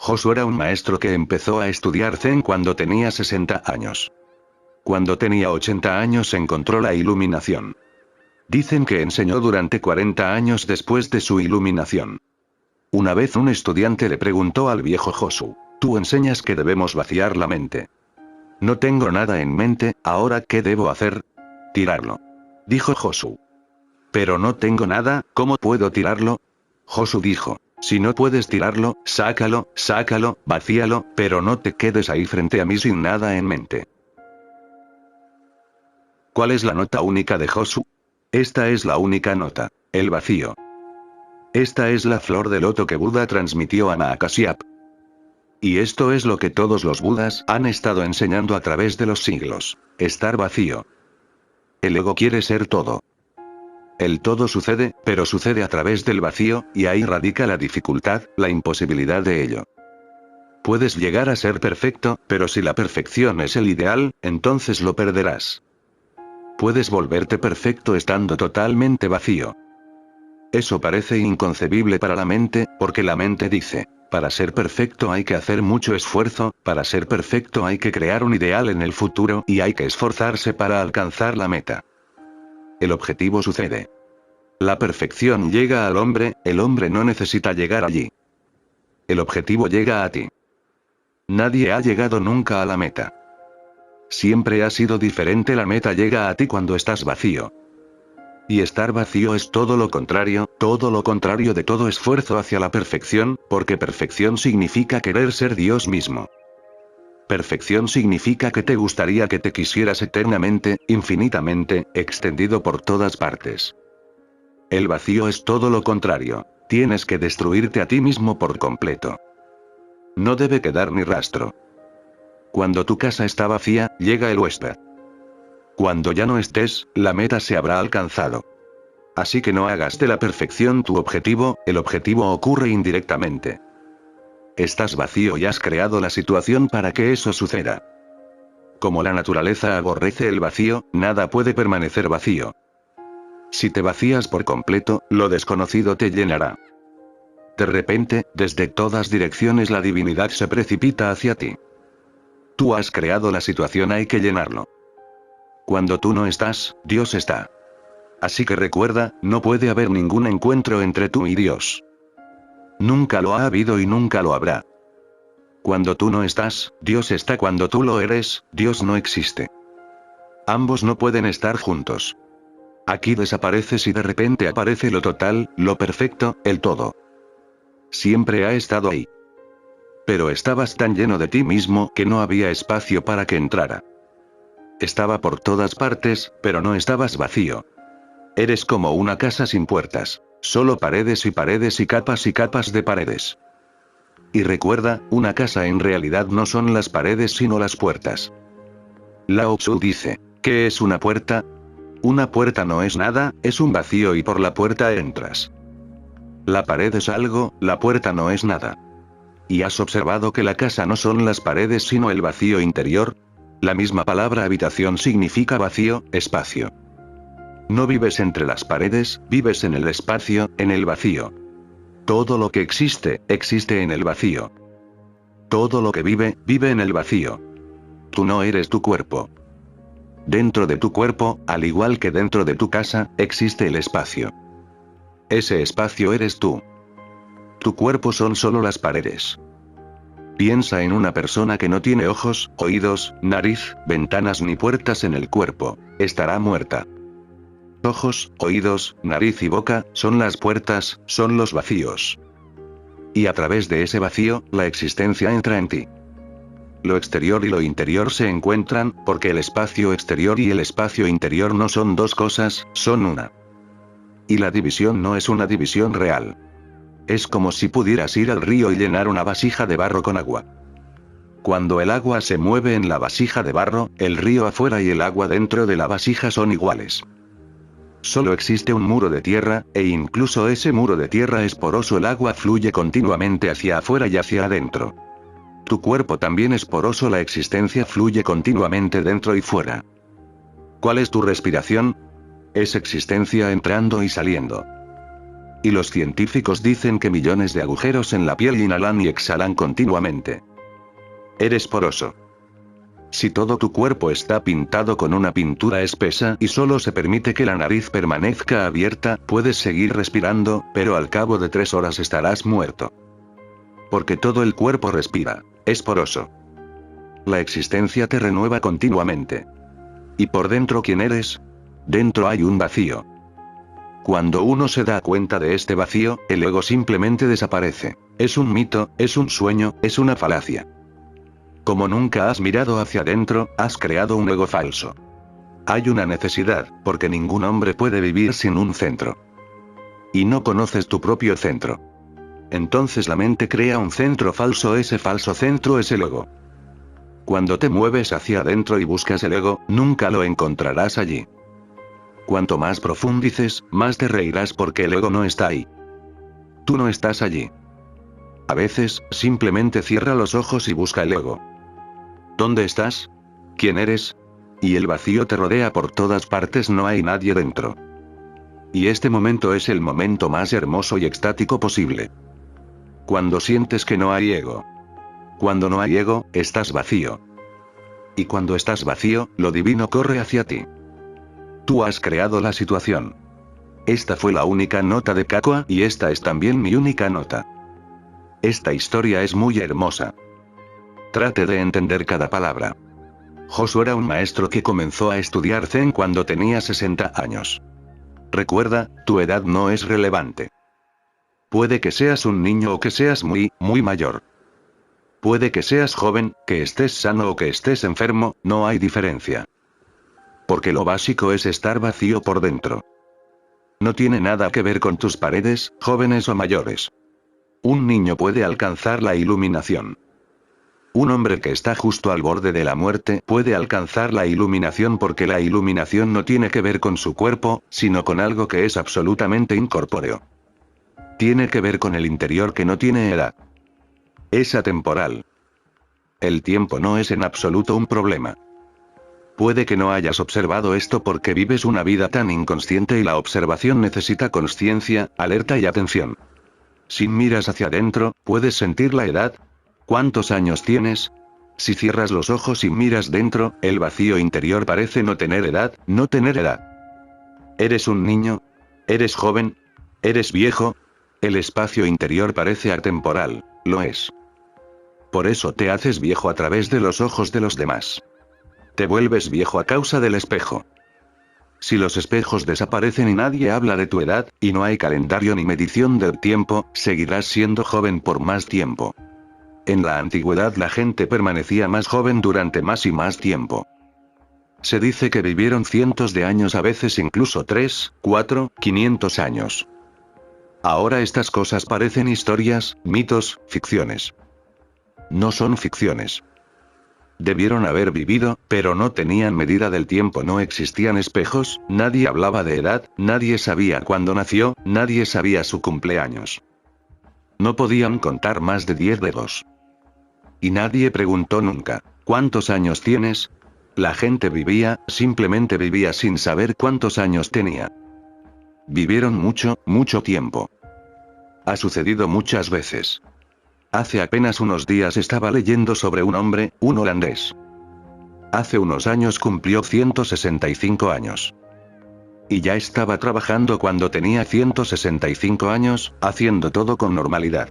Josu era un maestro que empezó a estudiar Zen cuando tenía 60 años. Cuando tenía 80 años encontró la iluminación. Dicen que enseñó durante 40 años después de su iluminación. Una vez un estudiante le preguntó al viejo Josu: «Tú enseñas que debemos vaciar la mente». «No tengo nada en mente, ¿ahora qué debo hacer?» «Tirarlo», dijo Josu. «Pero no tengo nada, ¿cómo puedo tirarlo?» Josu dijo: «Si no puedes tirarlo, sácalo, vacíalo, pero no te quedes ahí frente a mí sin nada en mente». ¿Cuál es la nota única de Josu? Esta es la única nota: el vacío. Esta es la flor de loto que Buda transmitió a Mahakasyap. Y esto es lo que todos los Budas han estado enseñando a través de los siglos: estar vacío. El ego quiere ser todo. El todo sucede, pero sucede a través del vacío, y ahí radica la dificultad, la imposibilidad de ello. Puedes llegar a ser perfecto, pero si la perfección es el ideal, entonces lo perderás. Puedes volverte perfecto estando totalmente vacío. Eso parece inconcebible para la mente, porque la mente dice: para ser perfecto hay que hacer mucho esfuerzo, para ser perfecto hay que crear un ideal en el futuro y hay que esforzarse para alcanzar la meta. El objetivo sucede. La perfección llega al hombre, el hombre no necesita llegar allí. El objetivo llega a ti. Nadie ha llegado nunca a la meta. Siempre ha sido diferente, la meta llega a ti cuando estás vacío. Y estar vacío es todo lo contrario de todo esfuerzo hacia la perfección, porque perfección significa querer ser Dios mismo. Perfección significa que te gustaría que te quisieras eternamente, infinitamente, extendido por todas partes. El vacío es todo lo contrario. Tienes que destruirte a ti mismo por completo. No debe quedar ni rastro. Cuando tu casa está vacía, llega el huésped. Cuando ya no estés, la meta se habrá alcanzado. Así que no hagas de la perfección tu objetivo, el objetivo ocurre indirectamente. Estás vacío y has creado la situación para que eso suceda. Como la naturaleza aborrece el vacío, nada puede permanecer vacío. Si te vacías por completo, lo desconocido te llenará. De repente, desde todas direcciones la divinidad se precipita hacia ti. Tú has creado la situación, hay que llenarlo. Cuando tú no estás, Dios está. Así que recuerda, no puede haber ningún encuentro entre tú y Dios. Nunca lo ha habido y nunca lo habrá. Cuando tú no estás, Dios está. Cuando tú lo eres, Dios no existe. Ambos no pueden estar juntos. Aquí desapareces y de repente aparece lo total, lo perfecto, el todo. Siempre ha estado ahí. Pero estabas tan lleno de ti mismo que no había espacio para que entrara. Estaba por todas partes, pero no estabas vacío. Eres como una casa sin puertas. Solo paredes y capas de paredes. Y recuerda, una casa en realidad no son las paredes sino las puertas. Lao Tzu dice: ¿qué es una puerta? Una puerta no es nada, es un vacío y por la puerta entras. La pared es algo, la puerta no es nada. ¿Y has observado que la casa no son las paredes sino el vacío interior? La misma palabra habitación significa vacío, espacio. No vives entre las paredes, vives en el espacio, en el vacío. Todo lo que existe, existe en el vacío. Todo lo que vive, vive en el vacío. Tú no eres tu cuerpo. Dentro de tu cuerpo, al igual que dentro de tu casa, existe el espacio. Ese espacio eres tú. Tu cuerpo son solo las paredes. Piensa en una persona que no tiene ojos, oídos, nariz, ventanas ni puertas en el cuerpo. Estará muerta. Ojos, oídos, nariz y boca, son las puertas, son los vacíos. Y a través de ese vacío, la existencia entra en ti. Lo exterior y lo interior se encuentran, porque el espacio exterior y el espacio interior no son dos cosas, son una. Y la división no es una división real. Es como si pudieras ir al río y llenar una vasija de barro con agua. Cuando el agua se mueve en la vasija de barro, el río afuera y el agua dentro de la vasija son iguales. Solo existe un muro de tierra, e incluso ese muro de tierra es poroso, el agua fluye continuamente hacia afuera y hacia adentro. Tu cuerpo también es poroso, la existencia fluye continuamente dentro y fuera. ¿Cuál es tu respiración? Es existencia entrando y saliendo. Y los científicos dicen que millones de agujeros en la piel inhalan y exhalan continuamente. Eres poroso. Si todo tu cuerpo está pintado con una pintura espesa y solo se permite que la nariz permanezca abierta, puedes seguir respirando, pero al cabo de 3 horas estarás muerto. Porque todo el cuerpo respira. Es poroso. La existencia te renueva continuamente. ¿Y por dentro quién eres? Dentro hay un vacío. Cuando uno se da cuenta de este vacío, el ego simplemente desaparece. Es un mito, es un sueño, es una falacia. Como nunca has mirado hacia adentro, has creado un ego falso. Hay una necesidad, porque ningún hombre puede vivir sin un centro. Y no conoces tu propio centro. Entonces la mente crea un centro falso, ese falso centro es el ego. Cuando te mueves hacia adentro y buscas el ego, nunca lo encontrarás allí. Cuanto más profundices, más te reirás porque el ego no está ahí. Tú no estás allí. A veces, simplemente cierra los ojos y busca el ego. ¿Dónde estás? ¿Quién eres? Y el vacío te rodea por todas partes, no hay nadie dentro. Y este momento es el momento más hermoso y extático posible. Cuando sientes que no hay ego. Cuando no hay ego, estás vacío. Y cuando estás vacío, lo divino corre hacia ti. Tú has creado la situación. Esta fue la única nota de Kakua y esta es también mi única nota. Esta historia es muy hermosa. Trate de entender cada palabra. Josu era un maestro que comenzó a estudiar Zen cuando tenía 60 años. Recuerda, tu edad no es relevante. Puede que seas un niño o que seas muy, muy mayor. Puede que seas joven, que estés sano o que estés enfermo, no hay diferencia. Porque lo básico es estar vacío por dentro. No tiene nada que ver con tus paredes, jóvenes o mayores. Un niño puede alcanzar la iluminación. Un hombre que está justo al borde de la muerte puede alcanzar la iluminación porque la iluminación no tiene que ver con su cuerpo, sino con algo que es absolutamente incorpóreo. Tiene que ver con el interior que no tiene edad. Es atemporal. El tiempo no es en absoluto un problema. Puede que no hayas observado esto porque vives una vida tan inconsciente y la observación necesita consciencia, alerta y atención. Si miras hacia adentro, ¿puedes sentir la edad? ¿Cuántos años tienes? Si cierras los ojos y miras dentro, el vacío interior parece no tener edad, no tener edad. ¿Eres un niño? ¿Eres joven? ¿Eres viejo? El espacio interior parece atemporal, lo es. Por eso te haces viejo a través de los ojos de los demás. Te vuelves viejo a causa del espejo. Si los espejos desaparecen y nadie habla de tu edad, y no hay calendario ni medición del tiempo, seguirás siendo joven por más tiempo. En la antigüedad la gente permanecía más joven durante más y más tiempo. Se dice que vivieron cientos de años, a veces incluso 3, 4, 500 años. Ahora estas cosas parecen historias, mitos, ficciones. No son ficciones. Debieron haber vivido, pero no tenían medida del tiempo, no existían espejos, nadie hablaba de edad, nadie sabía cuándo nació, nadie sabía su cumpleaños. No podían contar más de 10 dedos. Y nadie preguntó nunca, ¿cuántos años tienes? La gente vivía, simplemente vivía sin saber cuántos años tenía. Vivieron mucho, mucho tiempo. Ha sucedido muchas veces. Hace apenas unos días estaba leyendo sobre un hombre, un holandés. Hace unos años cumplió 165 años. Y ya estaba trabajando cuando tenía 165 años, haciendo todo con normalidad.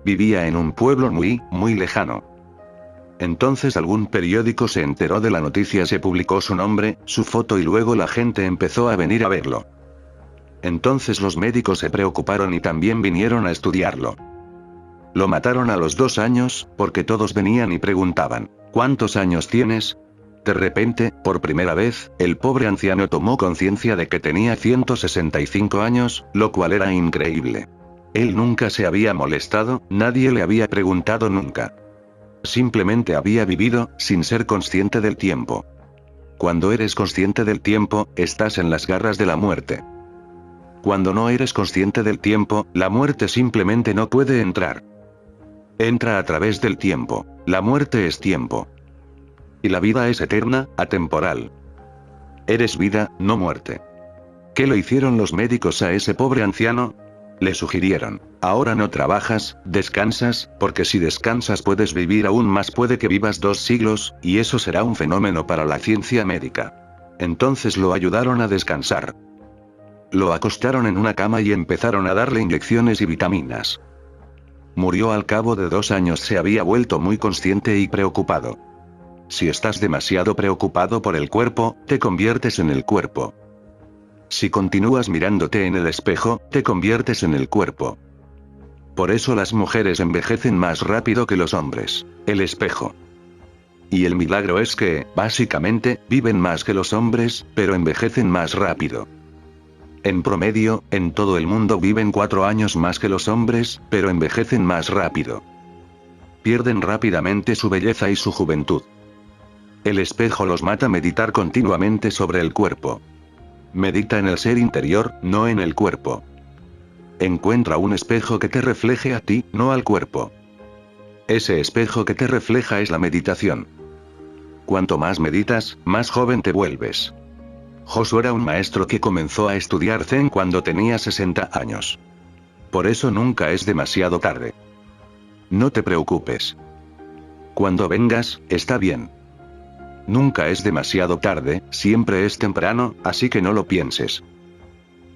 Vivía en un pueblo muy, muy lejano. Entonces algún periódico se enteró de la noticia, se publicó su nombre, su foto y luego la gente empezó a venir a verlo. Entonces los médicos se preocuparon y también vinieron a estudiarlo. Lo mataron a los 2 años, porque todos venían y preguntaban, ¿cuántos años tienes? De repente, por primera vez, el pobre anciano tomó conciencia de que tenía 165 años, lo cual era increíble. Él nunca se había molestado, nadie le había preguntado nunca. Simplemente había vivido, sin ser consciente del tiempo. Cuando eres consciente del tiempo, estás en las garras de la muerte. Cuando no eres consciente del tiempo, la muerte simplemente no puede entrar. Entra a través del tiempo. La muerte es tiempo. Y la vida es eterna, atemporal. Eres vida, no muerte. ¿Qué le hicieron los médicos a ese pobre anciano? Le sugirieron. Ahora no trabajas, descansas, porque si descansas puedes vivir aún más, puede que vivas 2 siglos, y eso será un fenómeno para la ciencia médica. Entonces lo ayudaron a descansar. Lo acostaron en una cama y empezaron a darle inyecciones y vitaminas. Murió al cabo de 2 años, se había vuelto muy consciente y preocupado. Si estás demasiado preocupado por el cuerpo, te conviertes en el cuerpo. Si continúas mirándote en el espejo, te conviertes en el cuerpo. Por eso las mujeres envejecen más rápido que los hombres. El espejo. Y el milagro es que, básicamente, viven más que los hombres, pero envejecen más rápido. En promedio, en todo el mundo viven 4 años más que los hombres, pero envejecen más rápido. Pierden rápidamente su belleza y su juventud. El espejo los mata. Meditar continuamente sobre el cuerpo. Medita en el ser interior, no en el cuerpo. Encuentra un espejo que te refleje a ti, no al cuerpo. Ese espejo que te refleja es la meditación. Cuanto más meditas, más joven te vuelves. Josu era un maestro que comenzó a estudiar Zen cuando tenía 60 años. Por eso nunca es demasiado tarde. No te preocupes. Cuando vengas, está bien. Nunca es demasiado tarde, siempre es temprano, así que no lo pienses.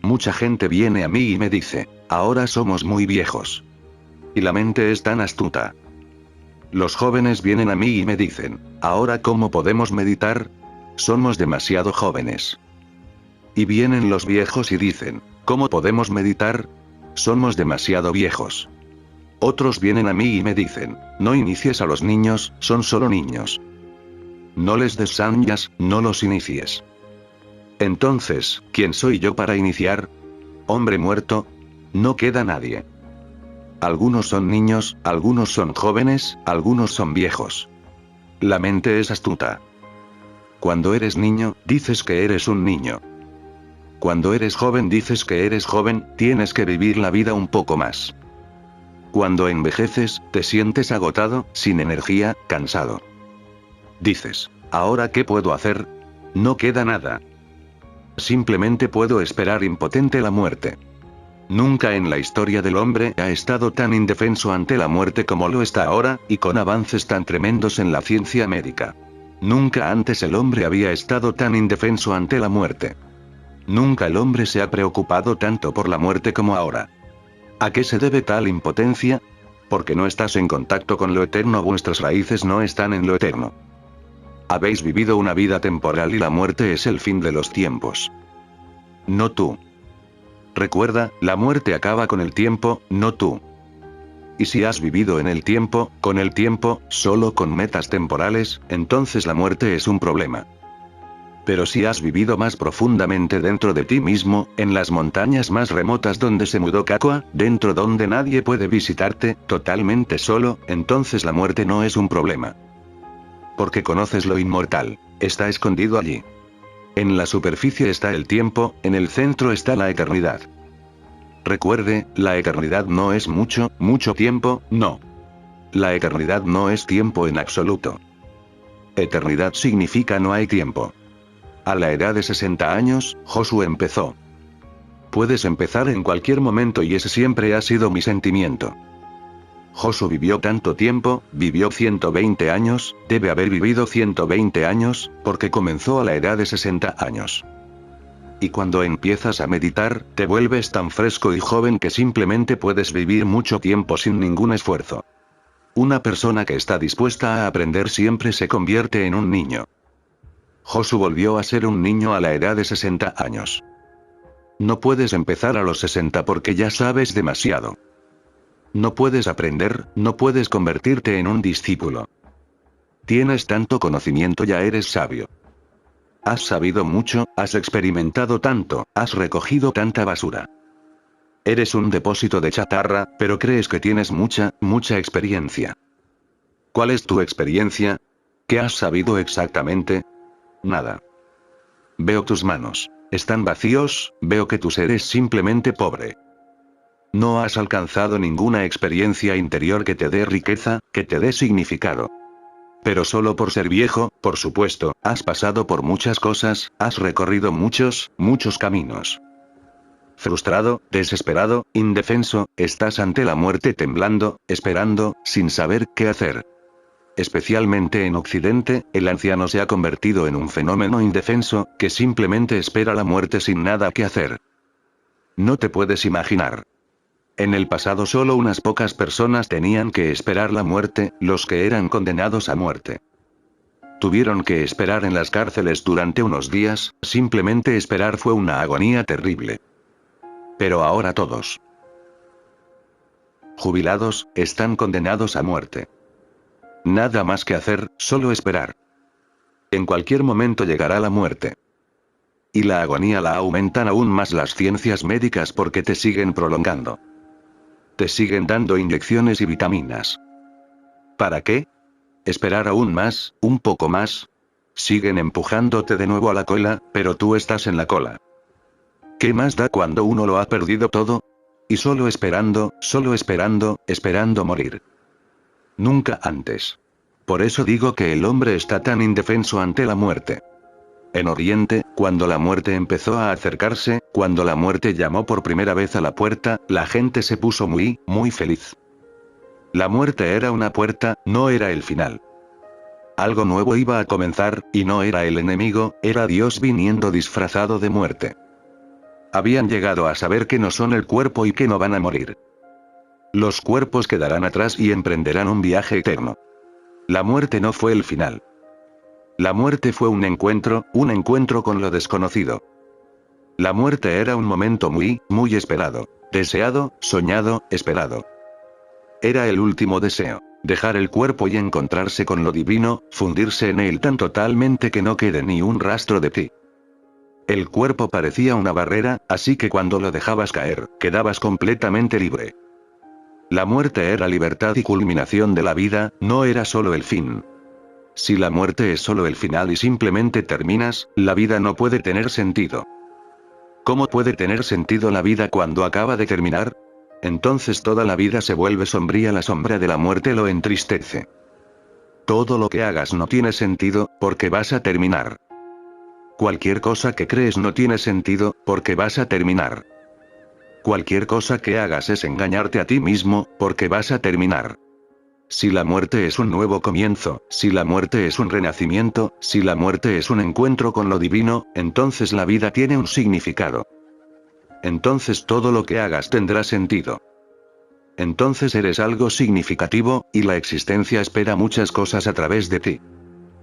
Mucha gente viene a mí y me dice, ahora somos muy viejos. Y la mente es tan astuta. Los jóvenes vienen a mí y me dicen, ahora ¿cómo podemos meditar? Somos demasiado jóvenes. Y vienen los viejos y dicen, ¿cómo podemos meditar? Somos demasiado viejos. Otros vienen a mí y me dicen, no inicies a los niños, son solo niños. No les des sanyas, no los inicies. Entonces, ¿quién soy yo para iniciar? Hombre muerto. No queda nadie. Algunos son niños, algunos son jóvenes, algunos son viejos. La mente es astuta. Cuando eres niño, dices que eres un niño. Cuando eres joven dices que eres joven, tienes que vivir la vida un poco más. Cuando envejeces, te sientes agotado, sin energía, cansado. Dices, ¿ahora qué puedo hacer? No queda nada. Simplemente puedo esperar impotente la muerte. Nunca en la historia del hombre ha estado tan indefenso ante la muerte como lo está ahora, y con avances tan tremendos en la ciencia médica. Nunca antes el hombre había estado tan indefenso ante la muerte. Nunca el hombre se ha preocupado tanto por la muerte como ahora. ¿A qué se debe tal impotencia? Porque no estás en contacto con lo eterno, vuestras raíces no están en lo eterno. Habéis vivido una vida temporal y la muerte es el fin de los tiempos. No tú. Recuerda, la muerte acaba con el tiempo, no tú. Y si has vivido en el tiempo, con el tiempo, solo con metas temporales, entonces la muerte es un problema. Pero si has vivido más profundamente dentro de ti mismo, en las montañas más remotas donde se mudó Kakua, dentro donde nadie puede visitarte, totalmente solo, entonces la muerte no es un problema. Porque conoces lo inmortal, está escondido allí. En la superficie está el tiempo, en el centro está la eternidad. Recuerde, la eternidad no es mucho, mucho tiempo, no. La eternidad no es tiempo en absoluto. Eternidad significa no hay tiempo. A la edad de 60 años, Josu empezó. Puedes empezar en cualquier momento y ese siempre ha sido mi sentimiento. Josu vivió tanto tiempo, vivió 120 años, debe haber vivido 120 años, porque comenzó a la edad de 60 años. Y cuando empiezas a meditar, te vuelves tan fresco y joven que simplemente puedes vivir mucho tiempo sin ningún esfuerzo. Una persona que está dispuesta a aprender siempre se convierte en un niño. Josu volvió a ser un niño a la edad de 60 años. No puedes empezar a los 60 porque ya sabes demasiado. No puedes aprender, no puedes convertirte en un discípulo. Tienes tanto conocimiento, ya eres sabio. Has sabido mucho, has experimentado tanto, has recogido tanta basura. Eres un depósito de chatarra, pero crees que tienes mucha, mucha experiencia. ¿Cuál es tu experiencia? ¿Qué has sabido exactamente? Nada. Veo tus manos. Están vacíos, veo que tu ser es simplemente pobre. No has alcanzado ninguna experiencia interior que te dé riqueza, que te dé significado. Pero solo por ser viejo, por supuesto, has pasado por muchas cosas, has recorrido muchos, muchos caminos. Frustrado, desesperado, indefenso, estás ante la muerte temblando, esperando, sin saber qué hacer. Especialmente en Occidente, el anciano se ha convertido en un fenómeno indefenso, que simplemente espera la muerte sin nada que hacer. No te puedes imaginar. En el pasado solo unas pocas personas tenían que esperar la muerte, los que eran condenados a muerte. Tuvieron que esperar en las cárceles durante unos días, simplemente esperar fue una agonía terrible. Pero ahora todos, jubilados, están condenados a muerte. Nada más que hacer, solo esperar. En cualquier momento llegará la muerte. Y la agonía la aumentan aún más las ciencias médicas porque te siguen prolongando. Te siguen dando inyecciones y vitaminas. ¿Para qué? ¿Esperar aún más, un poco más? Siguen empujándote de nuevo a la cola, pero tú estás en la cola. ¿Qué más da cuando uno lo ha perdido todo? Y solo esperando, esperando morir. Nunca antes. Por eso digo que el hombre está tan indefenso ante la muerte. En Oriente, cuando la muerte empezó a acercarse, cuando la muerte llamó por primera vez a la puerta, la gente se puso muy feliz. La muerte era una puerta, no era el final. Algo nuevo iba a comenzar, y no era el enemigo, era Dios viniendo disfrazado de muerte. Habían llegado a saber que no son el cuerpo y que no van a morir. Los cuerpos quedarán atrás y emprenderán un viaje eterno. La muerte no fue el final. La muerte fue un encuentro con lo desconocido. La muerte era un momento muy esperado. Deseado, soñado, esperado. Era el último deseo. Dejar el cuerpo y encontrarse con lo divino, fundirse en él tan totalmente que no quede ni un rastro de ti. El cuerpo parecía una barrera, así que cuando lo dejabas caer, quedabas completamente libre. La muerte era libertad y culminación de la vida, no era solo el fin. Si la muerte es solo el final y simplemente terminas, la vida no puede tener sentido. ¿Cómo puede tener sentido la vida cuando acaba de terminar? Entonces toda la vida se vuelve sombría, la sombra de la muerte lo entristece. Todo lo que hagas no tiene sentido, porque vas a terminar. Cualquier cosa que crees no tiene sentido, porque vas a terminar. Cualquier cosa que hagas es engañarte a ti mismo, porque vas a terminar. Si la muerte es un nuevo comienzo, si la muerte es un renacimiento, si la muerte es un encuentro con lo divino, entonces la vida tiene un significado. Entonces todo lo que hagas tendrá sentido. Entonces eres algo significativo, y la existencia espera muchas cosas a través de ti.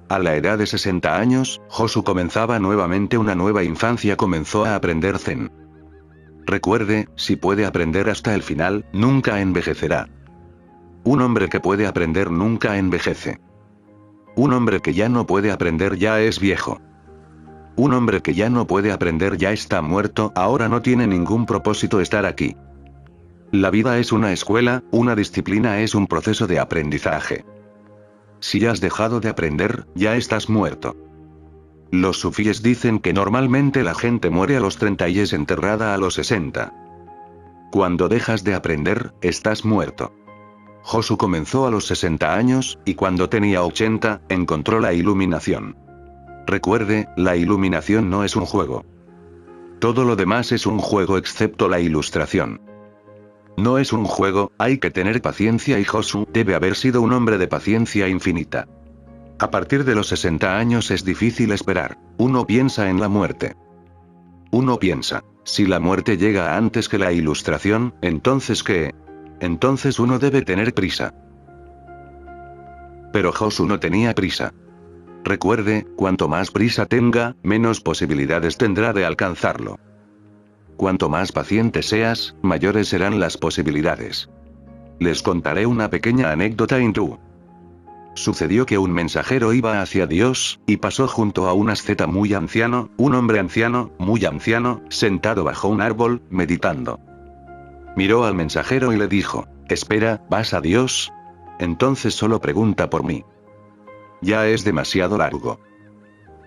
A la edad de 60 años, Josu comenzaba nuevamente una nueva infancia, comenzó a aprender Zen. Recuerde, si puede aprender hasta el final, nunca envejecerá. Un hombre que puede aprender nunca envejece. Un hombre que ya no puede aprender ya es viejo. Un hombre que ya no puede aprender ya está muerto, ahora no tiene ningún propósito estar aquí. La vida es una escuela, una disciplina, es un proceso de aprendizaje. Si has dejado de aprender, ya estás muerto. Los sufíes dicen que normalmente la gente muere a los 30 y es enterrada a los 60. Cuando dejas de aprender, estás muerto. Josu comenzó a los 60 años, y cuando tenía 80, encontró la iluminación. Recuerde, la iluminación no es un juego. Todo lo demás es un juego excepto la ilustración. No es un juego, hay que tener paciencia y Josu debe haber sido un hombre de paciencia infinita. A partir de los 60 años es difícil esperar. Uno piensa en la muerte. Uno piensa, si la muerte llega antes que la ilustración, ¿entonces qué? Entonces uno debe tener prisa. Pero Josu no tenía prisa. Recuerde, cuanto más prisa tenga, menos posibilidades tendrá de alcanzarlo. Cuanto más paciente seas, mayores serán las posibilidades. Les contaré una pequeña anécdota hindú. Sucedió que un mensajero iba hacia Dios, y pasó junto a un asceta muy anciano, un hombre anciano, muy anciano, sentado bajo un árbol, meditando. Miró al mensajero y le dijo, «Espera, ¿vas a Dios? Entonces solo pregunta por mí. Ya es demasiado largo.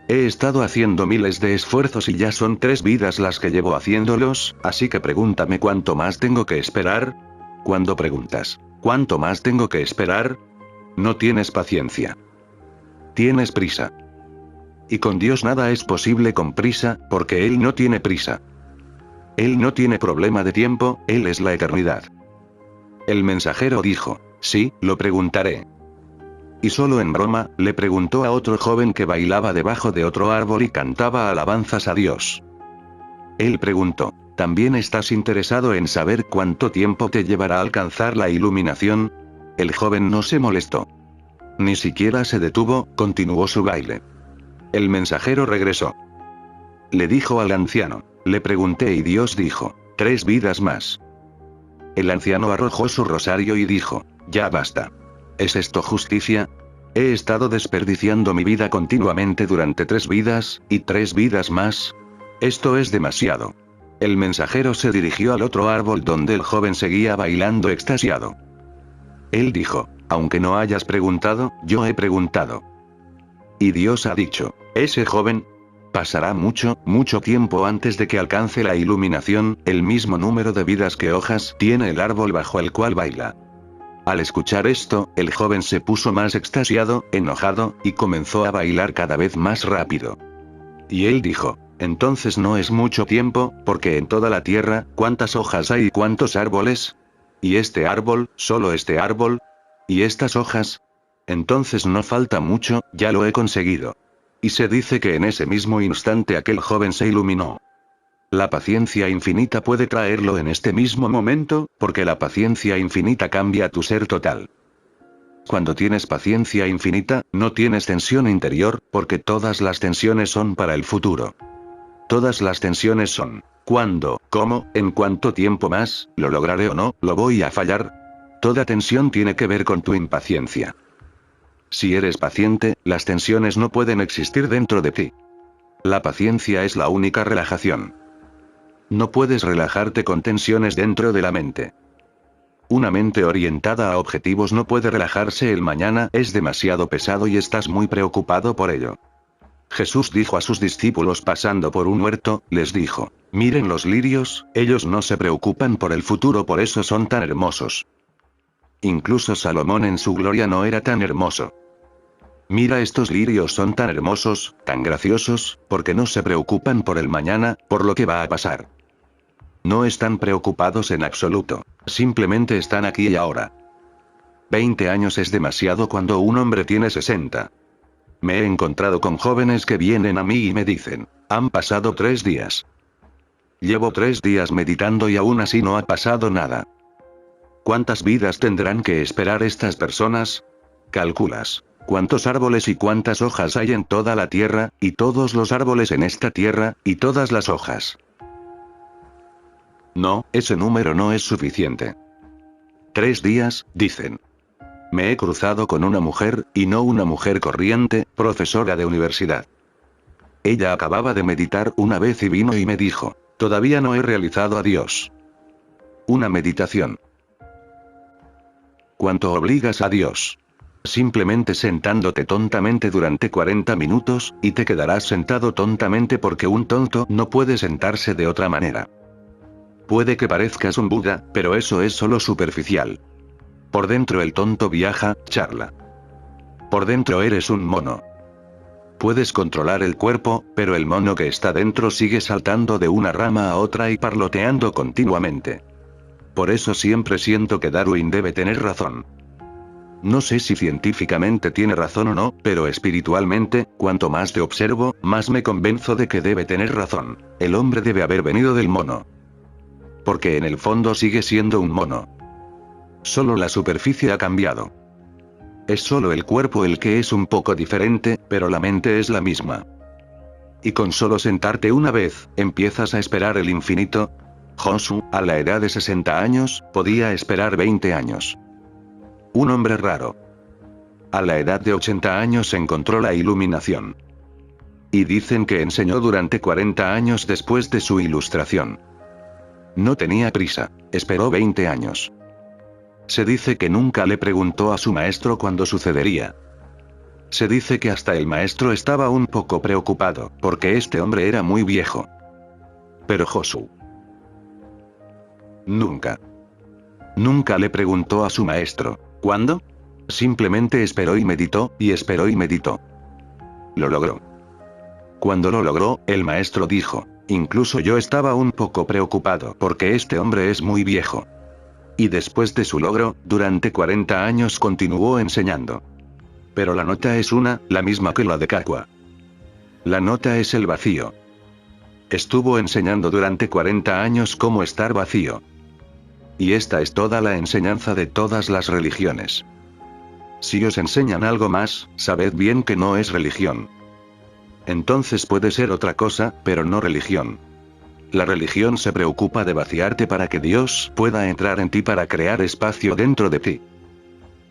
He estado haciendo miles de esfuerzos y ya son 3 vidas las que llevo haciéndolos, así que pregúntame cuánto más tengo que esperar». Cuando preguntas, ¿cuánto más tengo que esperar? No tienes paciencia. Tienes prisa. Y con Dios nada es posible con prisa, porque Él no tiene prisa. Él no tiene problema de tiempo, Él es la eternidad. El mensajero dijo, sí, lo preguntaré. Y solo en broma, le preguntó a otro joven que bailaba debajo de otro árbol y cantaba alabanzas a Dios. Él preguntó, ¿también estás interesado en saber cuánto tiempo te llevará a alcanzar la iluminación? El joven no se molestó. Ni siquiera se detuvo, continuó su baile. El mensajero regresó. Le dijo al anciano, le pregunté y Dios dijo, 3 vidas más. El anciano arrojó su rosario y dijo, ya basta. ¿Es esto justicia? He estado desperdiciando mi vida continuamente durante 3 vidas, y 3 vidas más. Esto es demasiado. El mensajero se dirigió al otro árbol donde el joven seguía bailando extasiado. Él dijo, aunque no hayas preguntado, yo he preguntado. Y Dios ha dicho, ese joven pasará mucho, mucho tiempo antes de que alcance la iluminación, el mismo número de vidas que hojas tiene el árbol bajo el cual baila. Al escuchar esto, el joven se puso más extasiado, enojado, y comenzó a bailar cada vez más rápido. Y él dijo, entonces no es mucho tiempo, porque en toda la tierra, ¿cuántas hojas hay y cuántos árboles? ¿Y este árbol, solo este árbol? ¿Y estas hojas? Entonces no falta mucho, ya lo he conseguido. Y se dice que en ese mismo instante aquel joven se iluminó. La paciencia infinita puede traerlo en este mismo momento, porque la paciencia infinita cambia tu ser total. Cuando tienes paciencia infinita, no tienes tensión interior, porque todas las tensiones son para el futuro. Todas las tensiones son, ¿cuándo, cómo, en cuánto tiempo más, lo lograré o no, lo voy a fallar? Toda tensión tiene que ver con tu impaciencia. Si eres paciente, las tensiones no pueden existir dentro de ti. La paciencia es la única relajación. No puedes relajarte con tensiones dentro de la mente. Una mente orientada a objetivos no puede relajarse. El mañana es demasiado pesado y estás muy preocupado por ello. Jesús dijo a sus discípulos pasando por un huerto, les dijo, miren los lirios, ellos no se preocupan por el futuro, por eso son tan hermosos. Incluso Salomón en su gloria no era tan hermoso. Mira, estos lirios son tan hermosos, tan graciosos, porque no se preocupan por el mañana, por lo que va a pasar. No están preocupados en absoluto, simplemente están aquí y ahora. 20 años es demasiado cuando un hombre tiene 60. Me he encontrado con jóvenes que vienen a mí y me dicen, han pasado 3 días. Llevo 3 días meditando y aún así no ha pasado nada. ¿Cuántas vidas tendrán que esperar estas personas? Calculas. ¿Cuántos árboles y cuántas hojas hay en toda la tierra, y todos los árboles en esta tierra, y todas las hojas? No, ese número no es suficiente. 3 días, dicen. Me he cruzado con una mujer, y no una mujer corriente, profesora de universidad. Ella acababa de meditar una vez y vino y me dijo, todavía no he realizado a Dios. Una meditación. ¿Cuánto obligas a Dios? Simplemente sentándote tontamente durante 40 minutos, y te quedarás sentado tontamente porque un tonto no puede sentarse de otra manera. Puede que parezcas un Buda, pero eso es solo superficial. Por dentro el tonto viaja, charla. Por dentro eres un mono. Puedes controlar el cuerpo, pero el mono que está dentro sigue saltando de una rama a otra y parloteando continuamente. Por eso siempre siento que Darwin debe tener razón. No sé si científicamente tiene razón o no, pero espiritualmente, cuanto más te observo, más me convenzo de que debe tener razón. El hombre debe haber venido del mono. Porque en el fondo sigue siendo un mono. Solo la superficie ha cambiado. Es solo el cuerpo el que es un poco diferente, pero la mente es la misma. Y con solo sentarte una vez, empiezas a esperar el infinito. Josu, a la edad de 60 años, podía esperar 20 años. Un hombre raro. A la edad de 80 años encontró la iluminación. Y dicen que enseñó durante 40 años después de su ilustración. No tenía prisa, esperó 20 años. Se dice que nunca le preguntó a su maestro cuándo sucedería. Se dice que hasta el maestro estaba un poco preocupado, porque este hombre era muy viejo. Pero Josu nunca le preguntó a su maestro, ¿cuándo? Simplemente esperó y meditó, y esperó y meditó. Lo logró. Cuando lo logró, el maestro dijo, Incluso yo estaba un poco preocupado porque este hombre es muy viejo. Y después de su logro, durante 40 años continuó enseñando. Pero la nota es la misma que la de Kakwa. La nota es el vacío. Estuvo enseñando durante 40 años cómo estar vacío. Y esta es toda la enseñanza de todas las religiones. Si os enseñan algo más, sabed bien que no es religión. Entonces puede ser otra cosa, pero no religión. La religión se preocupa de vaciarte para que Dios pueda entrar en ti para crear espacio dentro de ti.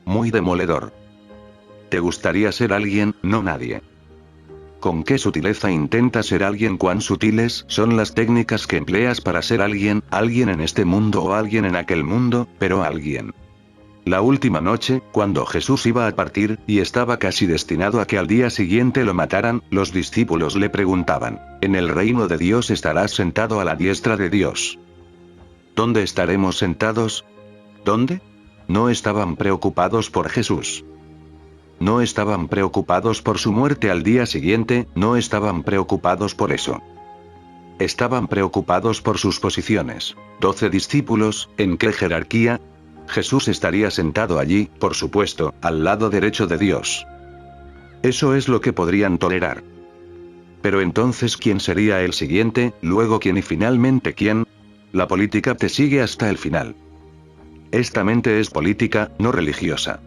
Muy demoledor. ¿Te gustaría ser alguien, no nadie? ¿Con qué sutileza intentas ser alguien? ¿Cuán sutiles son las técnicas que empleas para ser alguien en este mundo o alguien en aquel mundo, pero alguien? La última noche, cuando Jesús iba a partir, y estaba casi destinado a que al día siguiente lo mataran, los discípulos le preguntaban, «En el reino de Dios estarás sentado a la diestra de Dios». ¿Dónde estaremos sentados? ¿Dónde? No estaban preocupados por Jesús. No estaban preocupados por su muerte al día siguiente, no estaban preocupados por eso. Estaban preocupados por sus posiciones. 12 discípulos, ¿en qué jerarquía? Jesús estaría sentado allí, por supuesto, al lado derecho de Dios. Eso es lo que podrían tolerar. Pero entonces, ¿quién sería el siguiente, luego quién y finalmente quién? La política te sigue hasta el final. Esta mente es política, no religiosa.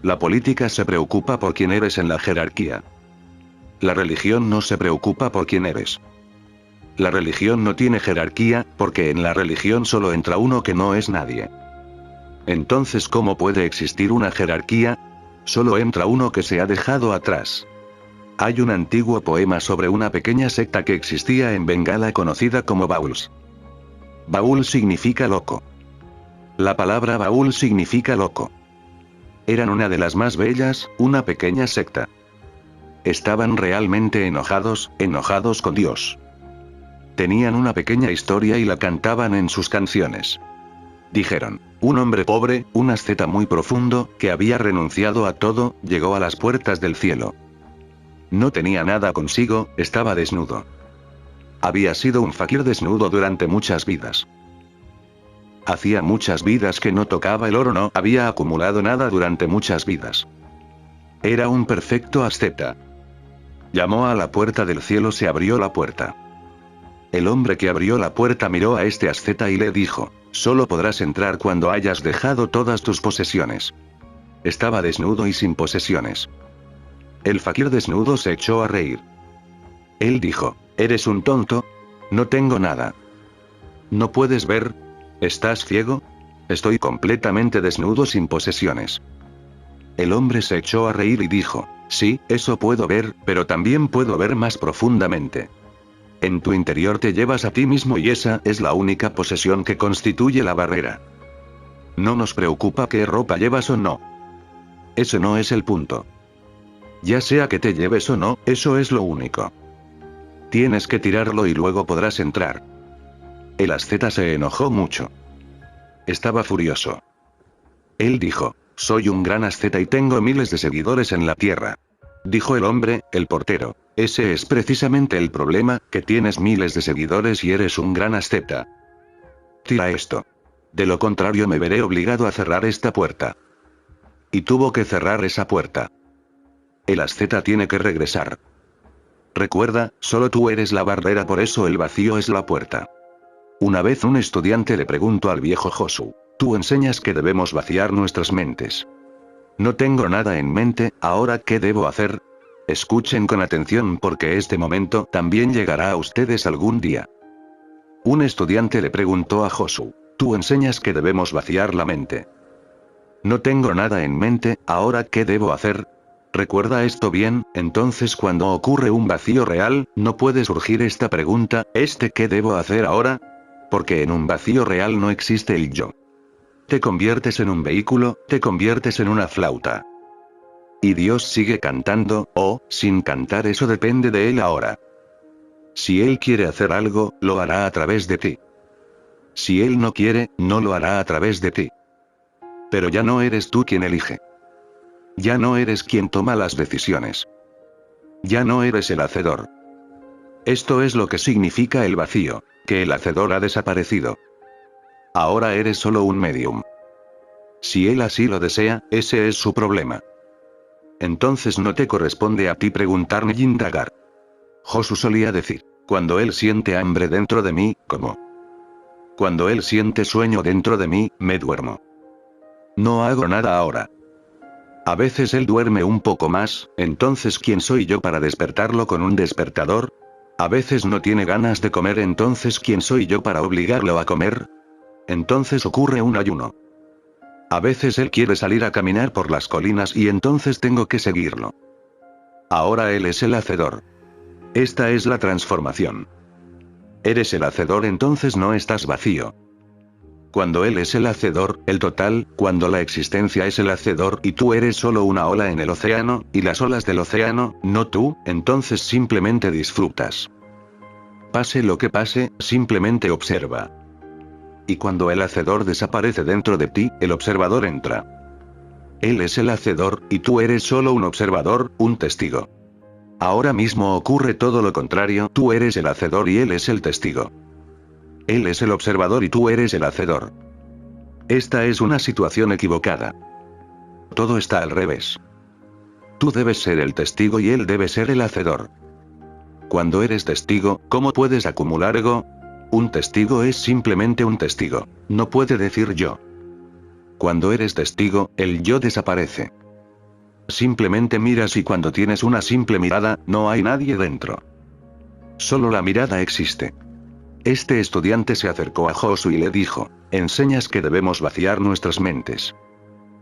La política se preocupa por quién eres en la jerarquía. La religión no se preocupa por quién eres. La religión no tiene jerarquía, porque en la religión solo entra uno que no es nadie. Entonces, ¿cómo puede existir una jerarquía? Solo entra uno que se ha dejado atrás. Hay un antiguo poema sobre una pequeña secta que existía en Bengala conocida como Bauls. Baul significa loco. La palabra Baul significa loco. Eran una de las más bellas, una pequeña secta. Estaban realmente enojados con Dios. Tenían una pequeña historia y la cantaban en sus canciones. Dijeron, un hombre pobre, un asceta muy profundo, que había renunciado a todo, llegó a las puertas del cielo. No tenía nada consigo, estaba desnudo. Había sido un fakir desnudo durante muchas vidas. Hacía muchas vidas que no tocaba el oro, no había acumulado nada durante muchas vidas. Era un perfecto asceta. Llamó a la puerta del cielo, se abrió la puerta. El hombre que abrió la puerta miró a este asceta y le dijo, solo podrás entrar cuando hayas dejado todas tus posesiones. Estaba desnudo y sin posesiones. El fakir desnudo se echó a reír. Él dijo, ¿eres un tonto? No tengo nada. ¿No puedes ver? ¿Estás ciego? Estoy completamente desnudo sin posesiones. El hombre se echó a reír y dijo, sí, eso puedo ver, pero también puedo ver más profundamente. En tu interior te llevas a ti mismo y esa es la única posesión que constituye la barrera. No nos preocupa qué ropa llevas o no. Eso no es el punto. Ya sea que te lleves o no, eso es lo único. Tienes que tirarlo y luego podrás entrar. El asceta se enojó mucho. Estaba furioso. Él dijo, soy un gran asceta y tengo miles de seguidores en la tierra. Dijo el hombre, el portero, ese es precisamente el problema, que tienes miles de seguidores y eres un gran asceta. Tira esto. De lo contrario me veré obligado a cerrar esta puerta. Y tuvo que cerrar esa puerta. El asceta tiene que regresar. Recuerda, solo tú eres la barrera, por eso el vacío es la puerta. Una vez un estudiante le preguntó al viejo Josu, tú enseñas que debemos vaciar nuestras mentes. No tengo nada en mente, ¿ahora qué debo hacer? Escuchen con atención porque este momento también llegará a ustedes algún día. Un estudiante le preguntó a Josu, tú enseñas que debemos vaciar la mente. No tengo nada en mente, ¿ahora qué debo hacer? Recuerda esto bien, entonces cuando ocurre un vacío real, no puede surgir esta pregunta, ¿qué debo hacer ahora? Porque en un vacío real no existe el yo. Te conviertes en un vehículo, te conviertes en una flauta. Y Dios sigue cantando, o, sin cantar, eso depende de Él ahora. Si Él quiere hacer algo, lo hará a través de ti. Si Él no quiere, no lo hará a través de ti. Pero ya no eres tú quien elige. Ya no eres quien toma las decisiones. Ya no eres el hacedor. Esto es lo que significa el vacío, que el hacedor ha desaparecido. Ahora eres solo un medium. Si él así lo desea, ese es su problema. Entonces no te corresponde a ti preguntar ni indagar. Josu solía decir, cuando él siente hambre dentro de mí, como. Cuando él siente sueño dentro de mí, me duermo. No hago nada ahora. A veces él duerme un poco más, entonces ¿quién soy yo para despertarlo con un despertador? A veces no tiene ganas de comer, entonces ¿quién soy yo para obligarlo a comer? Entonces ocurre un ayuno. A veces él quiere salir a caminar por las colinas y entonces tengo que seguirlo. Ahora él es el hacedor. Esta es la transformación. Eres el hacedor, entonces no estás vacío. Cuando él es el hacedor, el total, cuando la existencia es el hacedor y tú eres solo una ola en el océano, y las olas del océano, no tú, entonces simplemente disfrutas. Pase lo que pase, simplemente observa. Y cuando el hacedor desaparece dentro de ti, el observador entra. Él es el hacedor, y tú eres solo un observador, un testigo. Ahora mismo ocurre todo lo contrario, tú eres el hacedor y él es el testigo. Él es el observador y tú eres el hacedor. Esta es una situación equivocada. Todo está al revés. Tú debes ser el testigo y él debe ser el hacedor. Cuando eres testigo, ¿cómo puedes acumular ego? Un testigo es simplemente un testigo. No puede decir yo. Cuando eres testigo, el yo desaparece. Simplemente miras y cuando tienes una simple mirada, no hay nadie dentro. Solo la mirada existe. Este estudiante se acercó a Josu y le dijo, enseñas que debemos vaciar nuestras mentes.